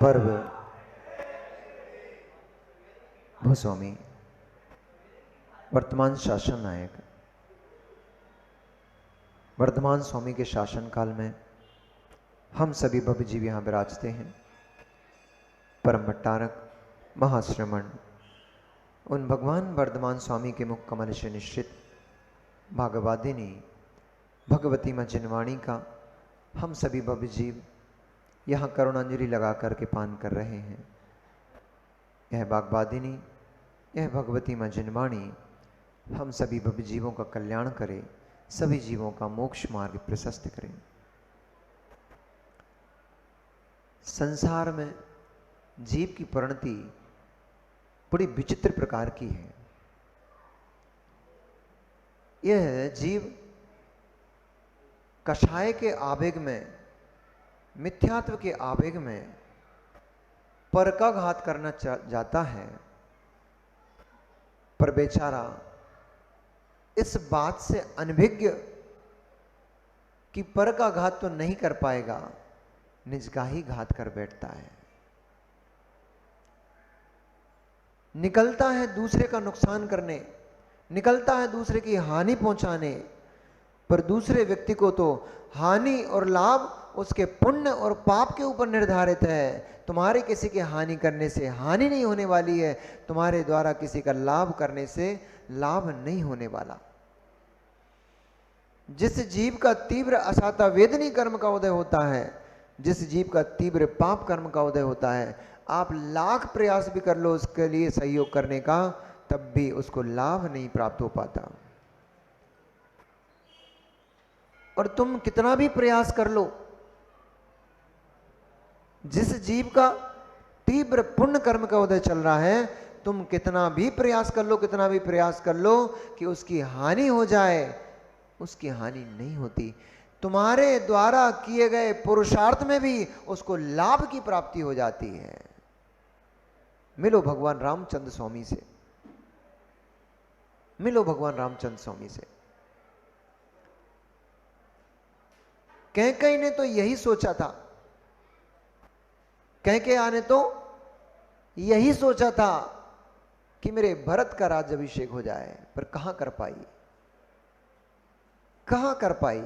पर्व भूस्वामी वर्तमान शासन नायक वर्धमान स्वामी के शासन काल में हम सभी भव्य जीव यहाँ विराजते हैं। परम भट्टारक महाश्रमण उन भगवान वर्धमान स्वामी के मुख कमल से निश्चित भागवादिनी भगवती माँ जिनवाणी का हम सभी भव्य जीव यहाँ करुणांजलि लगा करके पान कर रहे हैं। यह भागवादिनी यह भगवती माँ जिनवाणी हम सभी भव्य जीवों का कल्याण करे, सभी जीवों का मोक्ष मार्ग प्रशस्त करे। संसार में जीव की परिणति बड़ी विचित्र प्रकार की है। यह जीव कषाय के आवेग में, मिथ्यात्व के आवेग में पर का घात करना जाता है, पर बेचारा इस बात से अनभिज्ञ कि पर का घात तो नहीं कर पाएगा, निज का ही घात कर बैठता है। निकलता है दूसरे का नुकसान करने, निकलता है दूसरे की हानि पहुंचाने, पर दूसरे व्यक्ति को तो हानि और लाभ उसके पुण्य और पाप के ऊपर निर्धारित है। तुम्हारे किसी की हानि करने से हानि नहीं होने वाली है, तुम्हारे द्वारा किसी का लाभ करने से लाभ नहीं होने वाला। जिस जीव का तीव्र असाता वेदनी कर्म का उदय होता है, जिस जीव का तीव्र पाप कर्म का उदय होता है, आप लाख प्रयास भी कर लो उसके लिए सहयोग करने का, तब भी उसको लाभ नहीं प्राप्त हो पाता। और तुम कितना भी प्रयास कर लो, जिस जीव का तीव्र पुण्य कर्म का उदय चल रहा है, तुम कितना भी प्रयास कर लो, कितना भी प्रयास कर लो कि उसकी हानि हो जाए, उसकी हानि नहीं होती। तुम्हारे द्वारा किए गए पुरुषार्थ में भी उसको लाभ की प्राप्ति हो जाती है। मिलो भगवान रामचंद्र स्वामी से, मिलो भगवान रामचंद्र स्वामी से। कैकेयी ने तो यही सोचा था, कैकेयी ने तो यही सोचा था कि मेरे भरत का राज्याभिषेक हो जाए, पर कहां कर पाई, कहां कर पाई,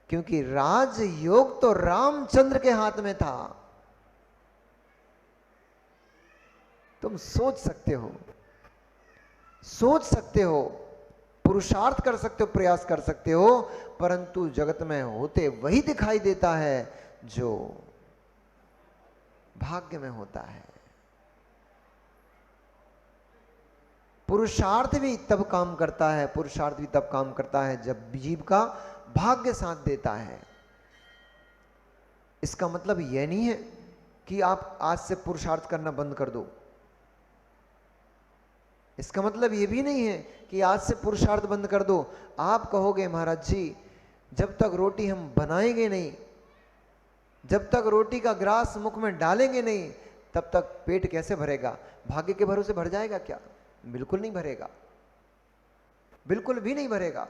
क्योंकि राजयोग तो रामचंद्र के हाथ में था। तुम सोच सकते हो, सोच सकते हो, पुरुषार्थ कर सकते हो, प्रयास कर सकते हो, परंतु जगत में होते वही दिखाई देता है जो भाग्य में होता है। पुरुषार्थ भी तब काम करता है, पुरुषार्थ भी तब काम करता है जब जीव का भाग्य साथ देता है। इसका मतलब यह नहीं है कि आप आज से पुरुषार्थ करना बंद कर दो। इसका मतलब यह भी नहीं है कि आज से पुरुषार्थ बंद कर दो। आप कहोगे महाराज जी, जब तक रोटी हम बनाएंगे नहीं, जब तक रोटी का ग्रास मुख में डालेंगे नहीं, तब तक पेट कैसे भरेगा? भाग्य के भरोसे भर जाएगा क्या? बिल्कुल नहीं भरेगा, बिल्कुल भी नहीं भरेगा।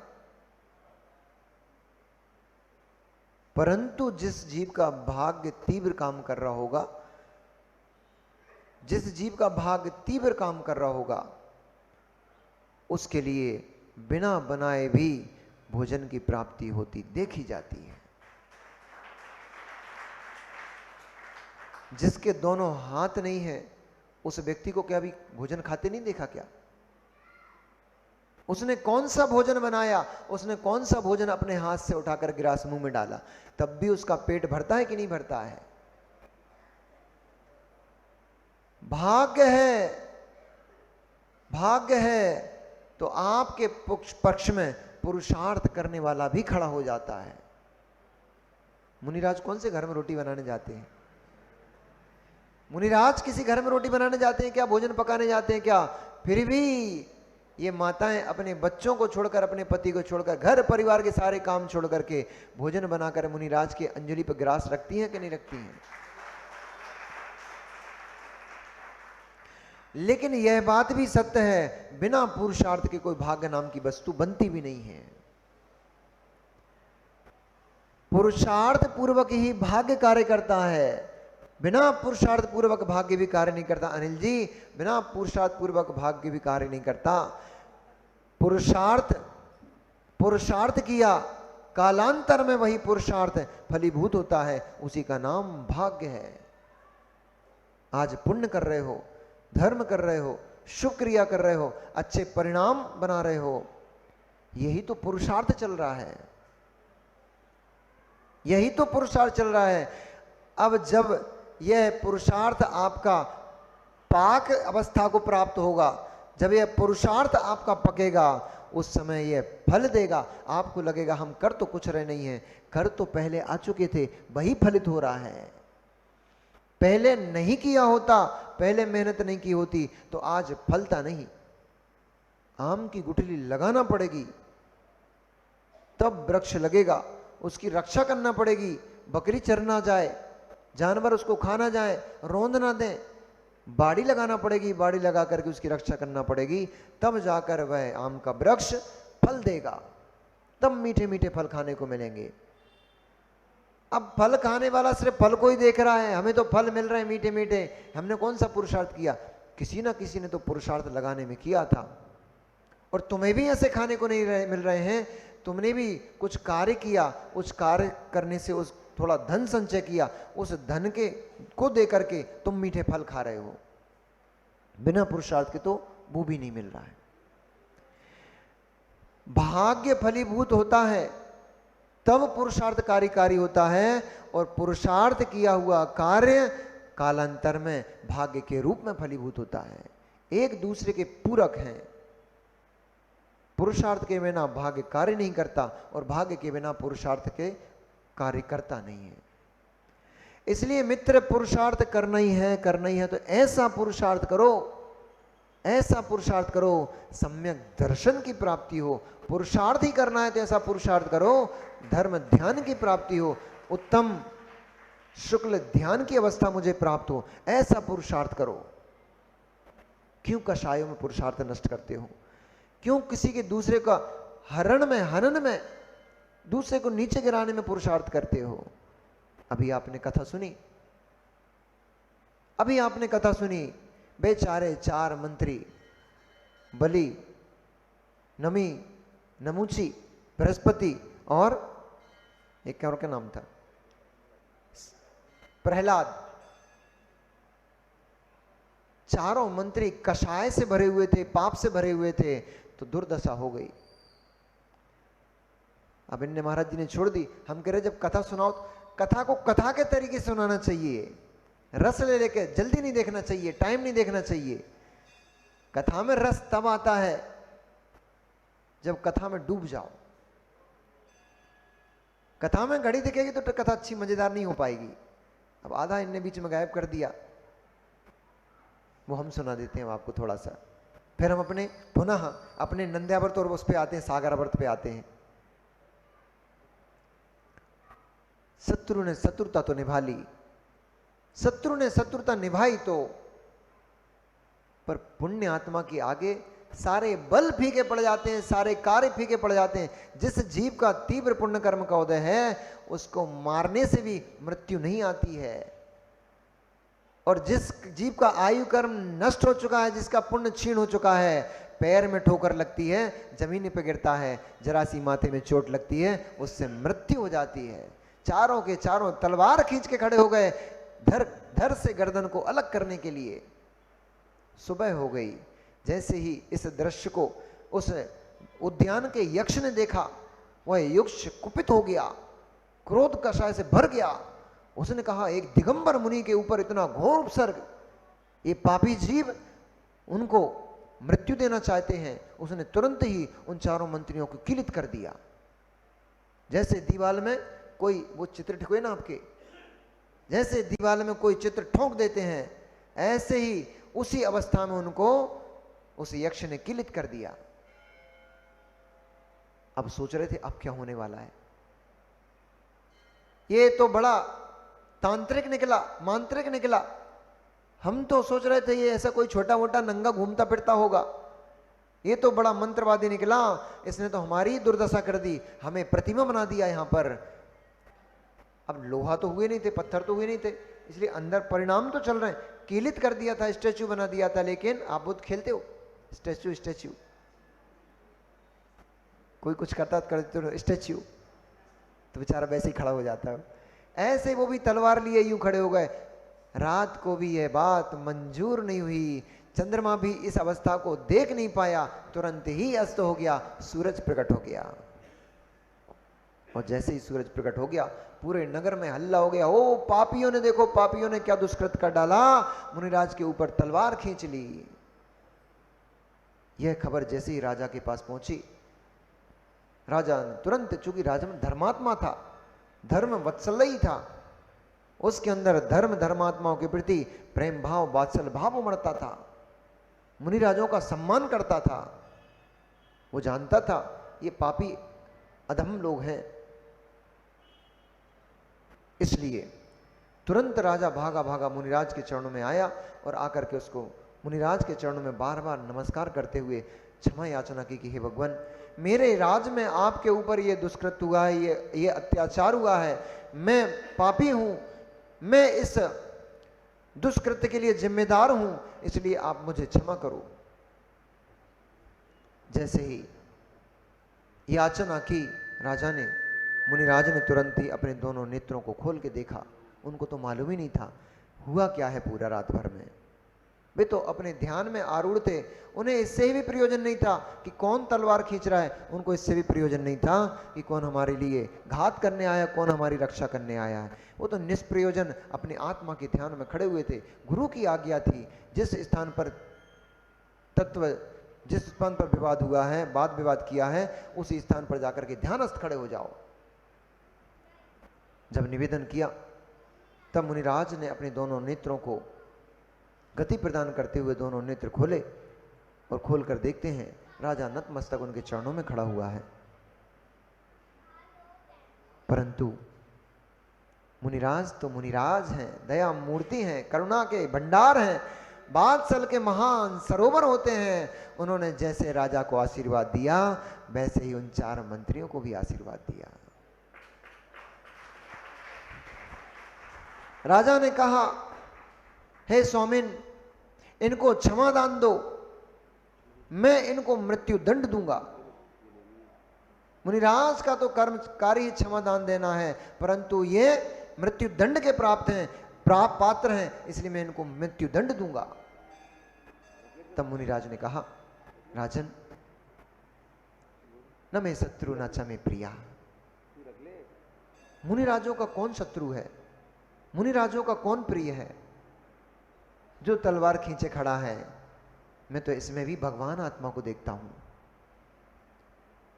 परंतु जिस जीव का भाग्य तीव्र काम कर रहा होगा, जिस जीव का भाग्य तीव्र काम कर रहा होगा, उसके लिए बिना बनाए भी भोजन की प्राप्ति होती देखी जाती है। जिसके दोनों हाथ नहीं है, उस व्यक्ति को क्या भी भोजन खाते नहीं देखा क्या? उसने कौन सा भोजन बनाया, उसने कौन सा भोजन अपने हाथ से उठाकर गिलास मुंह में डाला, तब भी उसका पेट भरता है कि नहीं भरता है? भाग्य है, भाग्य है तो आपके पक्ष में पुरुषार्थ करने वाला भी खड़ा हो जाता है। मुनिराज कौन से घर में रोटी बनाने जाते हैं? मुनिराज किसी घर में रोटी बनाने जाते हैं क्या? भोजन पकाने जाते हैं क्या? फिर भी ये माताएं अपने बच्चों को छोड़कर, अपने पति को छोड़कर, घर परिवार के सारे काम छोड़ करके भोजन बनाकर मुनिराज की अंजलि पर ग्रास रखती हैं कि नहीं रखती हैं? लेकिन यह बात भी सत्य है, बिना पुरुषार्थ के कोई भाग्य नाम की वस्तु बनती भी नहीं है। पुरुषार्थ पूर्वक ही भाग्य कार्य करता है। बिना पुरुषार्थ पूर्वक भाग्य भी कार्य नहीं करता। अनिल जी, बिना पुरुषार्थ पूर्वक भाग्य भी कार्य नहीं करता। पुरुषार्थ किया, कालांतर में वही पुरुषार्थ फलीभूत होता है, उसी का नाम भाग्य है। आज पुण्य कर रहे हो, धर्म कर रहे हो, शुभ क्रिया कर रहे हो, अच्छे परिणाम बना रहे हो, यही तो पुरुषार्थ चल रहा है, यही तो पुरुषार्थ चल रहा है। अब जब यह पुरुषार्थ आपका पाक अवस्था को प्राप्त होगा, जब यह पुरुषार्थ आपका पकेगा, उस समय यह फल देगा। आपको लगेगा हम कर तो कुछ रहे नहीं है, कर तो पहले आ चुके थे, वही फलित हो रहा है। पहले नहीं किया होता, पहले मेहनत नहीं की होती तो आज फलता नहीं। आम की गुठली लगाना पड़ेगी तब वृक्ष लगेगा, उसकी रक्षा करना पड़ेगी, बकरी चरना जाए, जानवर उसको खाना जाए, रोंद ना दें, बाड़ी लगाना पड़ेगी, बाड़ी लगा करके उसकी रक्षा करना पड़ेगी, तब जाकर वह आम का वृक्ष फल देगा, तब मीठे मीठे फल खाने को मिलेंगे। अब फल खाने वाला सिर्फ फल को ही देख रहा है, हमें तो फल मिल रहे हैं मीठे मीठे, हमने कौन सा पुरुषार्थ किया? किसी ना किसी ने तो पुरुषार्थ लगाने में किया था। और तुम्हें भी ऐसे खाने को नहीं मिल रहे हैं, तुमने भी कुछ कार्य किया, उस कार्य करने से उस थोड़ा धन संचय किया, उस धन के को दे करके तुम मीठे फल खा रहे हो। बिना पुरुषार्थ के तो वो भी नहीं मिल रहा है। भाग्य फलीभूत होता है तब पुरुषार्थ कार्यकारी होता है, और पुरुषार्थ किया हुआ कार्य कालांतर में भाग्य के रूप में फलीभूत होता है। एक दूसरे के पूरक हैं। पुरुषार्थ के बिना भाग्य कार्य नहीं करता, और भाग्य के बिना पुरुषार्थ के कार्य करता नहीं है। इसलिए मित्र, पुरुषार्थ करना ही है तो ऐसा पुरुषार्थ करो, ऐसा पुरुषार्थ करो, सम्यक दर्शन की प्राप्ति हो। पुरुषार्थ ही करना है तो ऐसा पुरुषार्थ करो, धर्म ध्यान की प्राप्ति हो, उत्तम शुक्ल ध्यान की अवस्था मुझे प्राप्त हो, ऐसा पुरुषार्थ करो। क्यों कषायों में पुरुषार्थ नष्ट करते हो? क्यों किसी के दूसरे का हनन में दूसरे को नीचे गिराने में पुरुषार्थ करते हो? अभी आपने कथा सुनी, बेचारे 4 मंत्री, बलि, नमी, नमुची, बृहस्पति और एक और क्या नाम था, प्रहलाद, चारों मंत्री कषाय से भरे हुए थे, पाप से भरे हुए थे, तो दुर्दशा हो गई। अब इनने महाराज जी ने छोड़ दी। हम कह रहे जब कथा सुनाओ, कथा को कथा के तरीके से सुनाना चाहिए, रस ले लेके जल्दी नहीं देखना चाहिए, टाइम नहीं देखना चाहिए। कथा में रस तब आता है जब कथा में डूब जाओ। कथा में घड़ी दिखेगी तो कथा अच्छी मजेदार नहीं हो पाएगी। अब आधा इनने बीच में गायब कर दिया, वो हम सुना देते हैं आपको थोड़ा सा, फिर हम पुनः अपने नंद्याव्रत और उस पे आते हैं, सागराव्रत पे आते हैं। शत्रु ने शत्रुता तो निभा ली, शत्रु ने शत्रुता निभाई तो, पर पुण्य आत्मा के आगे सारे बल फीके पड़ जाते हैं, सारे कार्य फीके पड़ जाते हैं। जिस जीव का तीव्र पुण्य कर्म का उदय है, उसको मारने से भी मृत्यु नहीं आती है। और जिस जीव का आयु कर्म नष्ट हो चुका है, जिसका पुण्य क्षीण हो चुका है, पैर में ठोकर लगती है, जमीन पे गिरता है, जरा सी माथे में चोट लगती है, उससे मृत्यु हो जाती है। चारों के चारों तलवार खींच के खड़े हो गए धर से गर्दन को अलग करने के लिए। सुबह हो गई, जैसे ही इस दृश्य को उस उद्यान के यक्ष ने देखा, वह यक्ष कुपित हो गया, क्रोध कषाय से भर गया। उसने कहा, एक दिगंबर मुनि के ऊपर इतना घोर उपसर्ग, ये पापी जीव उनको मृत्यु देना चाहते हैं। उसने तुरंत ही उन चारों मंत्रियों को किलित कर दिया। जैसे दीवाल में कोई वो चित्र ठोके ना आपके, जैसे दीवाल में कोई चित्र ठोक देते हैं, ऐसे ही उसी अवस्था में उनको उस यक्ष ने किलित कर दिया। अब सोच रहे थे अब क्या होने वाला है, ये तो बड़ा तांत्रिक निकला, मांत्रिक निकला। हम तो सोच रहे थे ये ऐसा कोई छोटा मोटा नंगा घूमता फिरता होगा, ये तो बड़ा मंत्रवादी निकला, इसने तो हमारी दुर्दशा कर दी, हमें प्रतिमा बना दिया यहां पर। अब लोहा तो हुए नहीं थे, पत्थर तो हुए नहीं थे, इसलिए अंदर परिणाम तो चल रहे हैं। कीलित कर दिया था, स्टैचू बना दिया था, लेकिन आप बुद्ध खेलते हो, स्टैचू स्टैचू, कोई कुछ करता करते तो स्टैचू, तो बेचारा वैसे ही खड़ा हो जाता है। ऐसे वो भी तलवार लिए यूं खड़े हो गए। रात को भी यह बात मंजूर नहीं हुई, चंद्रमा भी इस अवस्था को देख नहीं पाया, तुरंत ही अस्त हो गया, सूरज प्रकट हो गया। और जैसे ही सूरज प्रकट हो गया, पूरे नगर में हल्ला हो गया, ओ पापियों ने, देखो पापियों ने क्या दुष्कृत कर डाला, मुनिराज के ऊपर तलवार खींच ली। यह खबर जैसे ही राजा के पास पहुंची, राजा तुरंत, चूंकि राजा में धर्मात्मा था, धर्म वत्सलयी था, उसके अंदर धर्म धर्मात्माओं के प्रति प्रेम भाव वात्सल भाव उमड़ता था, मुनिराजों का सम्मान करता था। वो जानता था ये पापी अधम लोग हैं, इसलिए तुरंत राजा भागा भागा मुनिराज के चरणों में आया और आकर के उसको मुनिराज के चरणों में बार बार नमस्कार करते हुए क्षमा याचना की कि हे भगवान, मेरे राज में आपके ऊपर ये दुष्कृत हुआ है, ये अत्याचार हुआ है, मैं पापी हूं, मैं इस दुष्कृत्य के लिए जिम्मेदार हूं, इसलिए आप मुझे क्षमा करो। जैसे ही याचना की राजा ने, मुनिराज ने तुरंत ही अपने दोनों नेत्रों को खोल के देखा। उनको तो मालूम ही नहीं था हुआ क्या है पूरा रात भर में। वे तो अपने ध्यान में आरूढ़ थे, उन्हें इससे भी प्रयोजन नहीं था कि कौन तलवार खींच रहा है, उनको इससे भी प्रयोजन नहीं था कि कौन हमारे लिए घात करने आया, कौन हमारी रक्षा करने आया है। वो तो निष्प्रयोजन अपने आत्मा के ध्यान में खड़े हुए थे। गुरु की आज्ञा थी, जिस स्थान पर तत्व, जिस स्थान पर विवाद हुआ है, वाद विवाद किया है, उसी स्थान पर जाकर के ध्यानस्थ खड़े हो जाओ। जब निवेदन किया तब मुनिराज ने अपने दोनों नेत्रों को गति प्रदान करते हुए दोनों नेत्र खोले और खोलकर देखते हैं राजा नतमस्तक उनके चरणों में खड़ा हुआ है। परंतु मुनिराज तो मुनिराज हैं, दया मूर्ति हैं, करुणा के भंडार हैं, बादशाह के महान सरोवर होते हैं। उन्होंने जैसे राजा को आशीर्वाद दिया, वैसे ही उन 4 मंत्रियों को भी आशीर्वाद दिया। राजा ने कहा, हे स्वामिन, इनको क्षमा दान दो, मैं इनको मृत्यु दंड दूंगा। मुनिराज का तो कर्म कार्य ही क्षमा दान देना है, परंतु ये मृत्यु दंड के प्राप्त हैं, पात्र हैं, इसलिए मैं इनको मृत्यु दंड दूंगा। तब मुनिराज ने कहा, राजन, न मैं शत्रु न च मैं प्रिया। मुनिराजों का कौन शत्रु है, मुनिराजों का कौन प्रिय है? जो तलवार खींचे खड़ा है, मैं तो इसमें भी भगवान आत्मा को देखता हूं।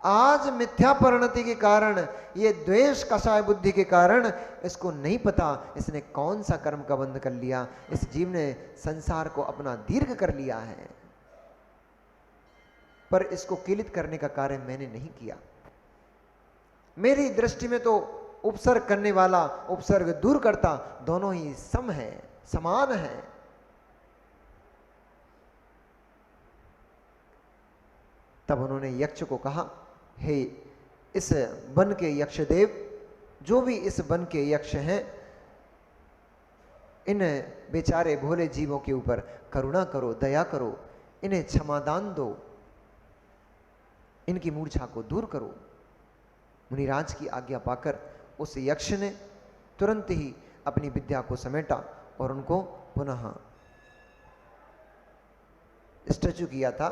आज मिथ्या परिणति के कारण, ये द्वेष कषाय बुद्धि के कारण इसको नहीं पता इसने कौन सा कर्म का बंध कर लिया। इस जीव ने संसार को अपना दीर्घ कर लिया है, पर इसको कीलित करने का कार्य मैंने नहीं किया। मेरी दृष्टि में तो उपसर्ग करने वाला, उपसर्ग दूर करता, दोनों ही सम है, समान है। तब उन्होंने यक्ष को कहा, हे इस वन के यक्ष देव, जो भी इस वन के यक्ष हैं, इन बेचारे भोले जीवों के ऊपर करुणा करो, दया करो, इन्हें क्षमादान दो, इनकी मूर्छा को दूर करो। मुनिराज की आज्ञा पाकर उस यक्ष ने तुरंत ही अपनी विद्या को समेटा और उनको पुनः स्टैचू किया था,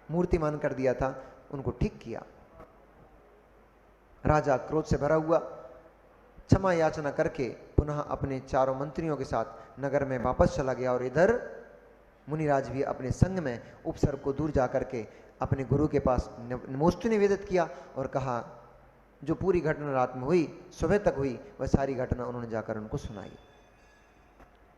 मूर्तिमान कर दिया था, उनको ठीक किया। राजा क्रोध से भरा हुआ क्षमा याचना करके पुनः अपने 4 मंत्रियों के साथ नगर में वापस चला गया। और इधर मुनिराज भी अपने संग में उपसर्ग को दूर जाकर के अपने गुरु के पास नमोस्तु निवेदित किया और कहा, जो पूरी घटना रात में हुई, सुबह तक हुई, वह सारी घटना उन्होंने जाकर उनको सुनाई।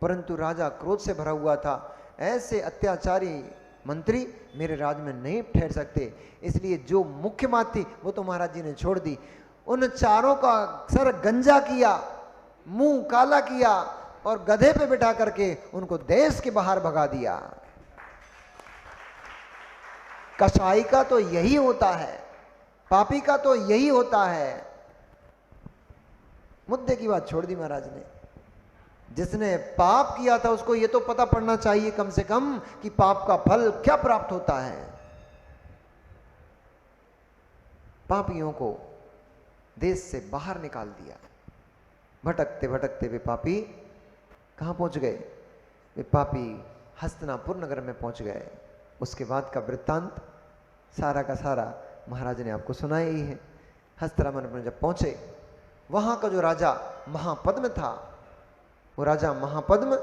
परंतु राजा क्रोध से भरा हुआ था, ऐसे अत्याचारी मंत्री मेरे राज में नहीं ठहर सकते, इसलिए जो मुख्य बात थी वो तो महाराज जी ने छोड़ दी। उन 4 का सर गंजा किया, मुंह काला किया और गधे पे बिठा करके उनको देश के बाहर भगा दिया। कसाई का तो यही होता है, पापी का तो यही होता है। मुद्दे की बात छोड़ दी महाराज ने। जिसने पाप किया था उसको ये तो पता पड़ना चाहिए कम से कम कि पाप का फल क्या प्राप्त होता है। पापियों को देश से बाहर निकाल दिया। भटकते भटकते वे पापी कहां पहुंच गए? वे पापी हस्तिनापुर नगर में पहुंच गए। उसके बाद का वृत्तांत सारा का सारा महाराज ने आपको सुनाया ही है। हस्तिनापुर में जब पहुंचे, वहां का जो राजा महापद्म था, वो राजा महापद्म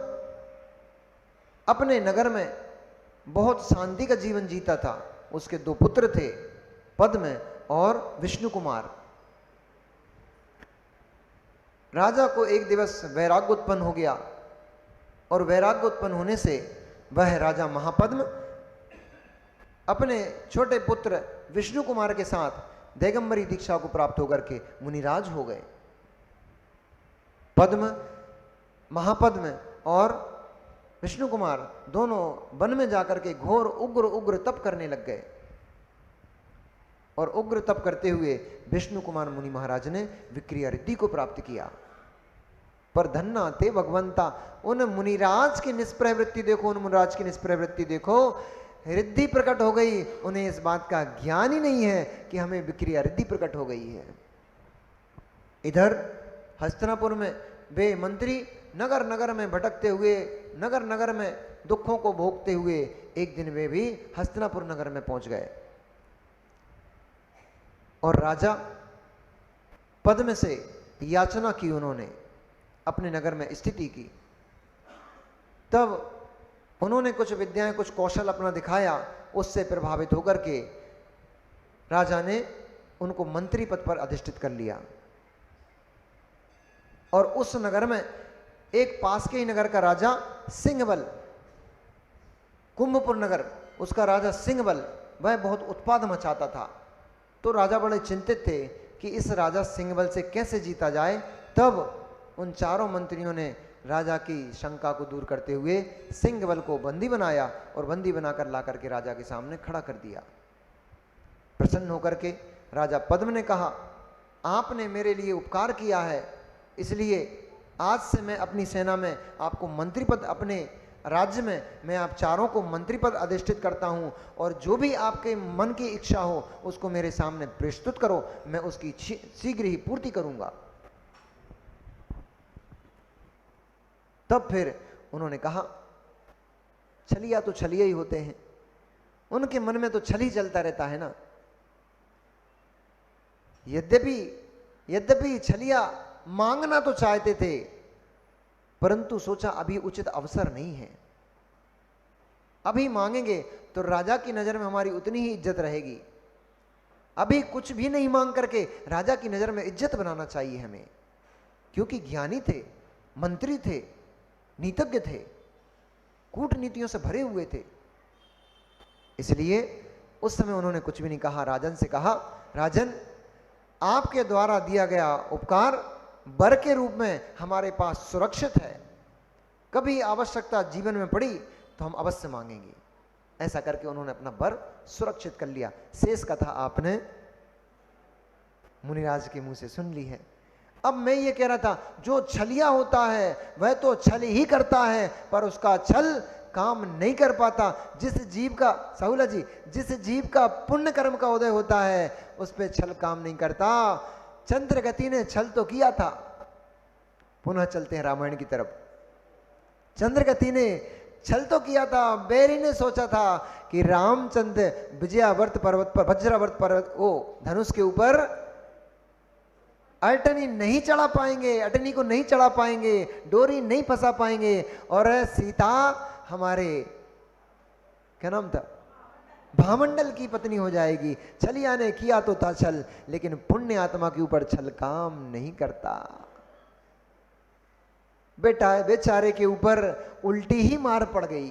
अपने नगर में बहुत शांति का जीवन जीता था। उसके दो पुत्र थे, पद्म और विष्णु कुमार। राजा को एक दिवस वैराग्य उत्पन्न हो गया और वैराग्य उत्पन्न होने से वह राजा महापद्म अपने छोटे पुत्र विष्णु कुमार के साथ दिगंबरी दीक्षा को प्राप्त होकर के मुनिराज हो गए। पद्म, महापद्म और विष्णु कुमार दोनों वन में जाकर के घोर उग्र उग्र तप करने लग गए और उग्र तप करते हुए विष्णु कुमार मुनि महाराज ने विक्रिया रिद्धि को प्राप्त किया। पर धन्ना ते भगवंता, उन मुनिराज की निष्प्रवृत्ति देखो, उन मुनिराज की निष्प्रवृत्ति देखो, रिद्धि प्रकट हो गई। उन्हें इस बात का ज्ञान ही नहीं है कि हमें विक्रिया रिद्धि प्रकट हो गई है। इधर हस्तिनापुर में वे मंत्री नगर नगर में भटकते हुए, नगर नगर में दुखों को भोगते हुए एक दिन वे भी हस्तिनापुर नगर में पहुंच गए और राजा पद्म से याचना की उन्होंने, अपने नगर में स्थिति की। तब उन्होंने कुछ विद्याएं, कुछ कौशल अपना दिखाया। उससे प्रभावित होकर के राजा ने उनको मंत्री पद पर अधिष्ठित कर लिया और उस नगर में एक पास के ही नगर का राजा सिंहबल, कुंभपुर नगर, उसका राजा सिंहबल, वह बहुत उत्पाद मचाता था। तो राजा बड़े चिंतित थे कि इस राजा सिंहबल से कैसे जीता जाए। तब उन चारों मंत्रियों ने राजा की शंका को दूर करते हुए सिंहबल को बंदी बनाया और बंदी बनाकर ला करके राजा के सामने खड़ा कर दिया। प्रसन्न होकर के राजा पद्म ने कहा, आपने मेरे लिए उपकार किया है, इसलिए आज से मैं अपनी सेना में आपको मंत्री पद, अपने राज्य में मैं आप चारों को मंत्री पद अधिष्ठित करता हूं और जो भी आपके मन की इच्छा हो उसको मेरे सामने प्रस्तुत करो, मैं उसकी शीघ्र ही पूर्ति करूंगा। तब फिर उन्होंने कहा, छलिया तो छलिया ही होते हैं, उनके मन में तो छल ही चलता रहता है ना। यद्यपि छलिया मांगना तो चाहते थे, परंतु सोचा अभी उचित अवसर नहीं है। अभी मांगेंगे तो राजा की नजर में हमारी उतनी ही इज्जत रहेगी। अभी कुछ भी नहीं मांग करके राजा की नजर में इज्जत बनाना चाहिए हमें, क्योंकि ज्ञानी थे, मंत्री थे, नीतज्ञ थे, कूटनीतियों से भरे हुए थे। इसलिए उस समय उन्होंने कुछ भी नहीं कहा। राजन से कहा, राजन, आपके द्वारा दिया गया उपकार वर के रूप में हमारे पास सुरक्षित है, कभी आवश्यकता जीवन में पड़ी तो हम अवश्य मांगेंगे। ऐसा करके उन्होंने अपना वर सुरक्षित कर लिया। शेष कथा आपने मुनिराज के मुंह से सुन ली है। अब मैं ये कह रहा था, जो छलिया होता है वह तो छल ही करता है, पर उसका छल काम नहीं कर पाता। जिस जीव का, साहुला जी, जिस जीव का पुण्य कर्म का उदय होता है उस पे छल काम नहीं करता। चंद्रगति ने छल तो किया था। पुनः चलते हैं रामायण की तरफ। चंद्रगति ने छल तो किया था। बैरी ने सोचा था कि रामचंद्र विजयावर्त पर्वत पर, वज्रावर्त पर्वत, वो धनुष के ऊपर अटनी नहीं चढ़ा पाएंगे, अटनी को नहीं चढ़ा पाएंगे, डोरी नहीं फंसा पाएंगे और सीता हमारे, क्या नाम था, भामंडल की पत्नी हो जाएगी। छलिया ने किया तो था छल, लेकिन पुण्य आत्मा के ऊपर छल काम नहीं करता। बेटा बेचारे के ऊपर उल्टी ही मार पड़ गई,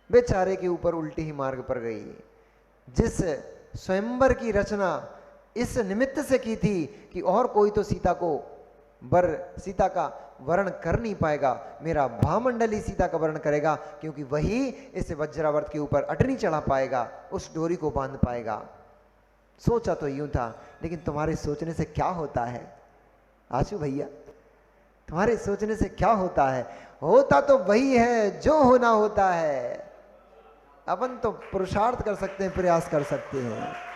बेचारे के ऊपर उल्टी ही मार पड़ गई। जिस स्वयंवर की रचना इस निमित्त से की थी कि और कोई तो सीता का वर्ण कर नहीं पाएगा, मेरा भामंडल ही सीता का वर्ण करेगा, क्योंकि वही इस वज्रावर्त के ऊपर अटनी चढ़ा पाएगा, उस डोरी को बांध पाएगा। सोचा तो यूं था, लेकिन तुम्हारे सोचने से क्या होता है। आशु भैया, तुम्हारे सोचने से क्या होता है? होता तो वही है जो होना होता है। अपन तो पुरुषार्थ कर सकते हैं, प्रयास कर सकते हैं।